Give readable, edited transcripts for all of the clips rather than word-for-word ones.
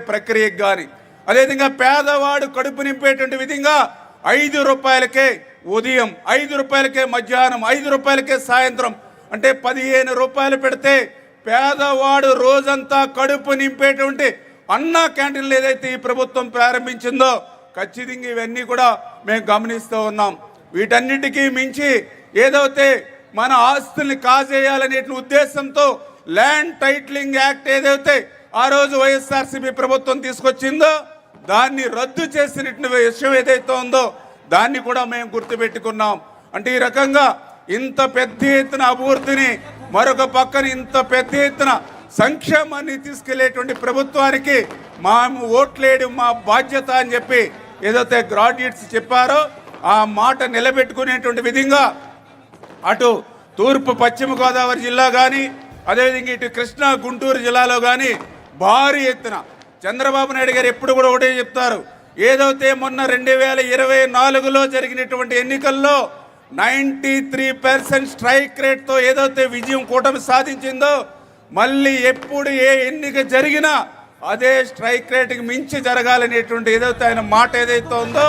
ప్రక్రియకు కానీ అదేవిధంగా పేదవాడు కడుపు నింపేటువంటి విధంగా 5 రూపాయలకే ఉదయం, 5 రూపాయలకే మధ్యాహ్నం, 5 రూపాయలకే సాయంత్రం, అంటే 15 రూపాయలు పెడితే పేదవాడు రోజంతా కడుపు నింపేటువంటి అన్నా క్యాంటీన్లు ఏదైతే ఈ ప్రభుత్వం ప్రారంభించిందో ఖచ్చితంగా ఇవన్నీ కూడా మేము గమనిస్తూ ఉన్నాం. వీటన్నిటికీ మించి ఏదైతే మన ఆస్తుల్ని కాజేయాలనే ఉద్దేశంతో ల్యాండ్ టైటిలింగ్ యాక్ట్ ఏదైతే ఆ రోజు వైఎస్ఆర్సీపీ ప్రభుత్వం తీసుకొచ్చిందో దాన్ని రద్దు చేసినటువంటి విషయం ఏదైతే ఉందో దాన్ని కూడా మేము గుర్తుపెట్టుకున్నాం. అంటే ఈ రకంగా ఇంత పెద్ద ఎత్తున అభివృద్ధిని, మరొక పక్కన ఇంత పెద్ద ఎత్తున సంక్షేమాన్ని తీసుకెళ్లేటువంటి ప్రభుత్వానికి మేము ఓట్లేయడం మా బాధ్యత అని చెప్పి ఏదైతే గ్రాడ్యుయేట్స్ చెప్పారో ఆ మాట నిలబెట్టుకునేటువంటి విధంగా అటు తూర్పు పశ్చిమ గోదావరి జిల్లా కానీ అదేవిధంగా ఇటు కృష్ణా గుంటూరు జిల్లాలో కానీ భారీ ఎత్తున చంద్రబాబు నాయుడు గారు ఎప్పుడు కూడా ఒకటే చెప్తారు, ఏదైతే మొన్న 2024లో జరిగినటువంటి ఎన్నికల్లో 93% స్ట్రైక్ రేట్తో ఏదైతే విజయం కూటమి సాధించిందో మళ్ళీ ఎప్పుడు ఏ ఎన్నిక జరిగినా అదే స్ట్రైక్ రేట్కి మించి జరగాలనేటువంటి ఏదైతే ఆయన మాట ఏదైతే ఉందో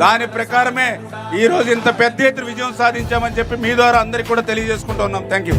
దాని ప్రకారమే ఈరోజు ఇంత పెద్ద ఎత్తున విజయం సాధించామని చెప్పి మీ ద్వారా అందరికీ కూడా తెలియజేసుకుంటూ ఉన్నాం. Thank you.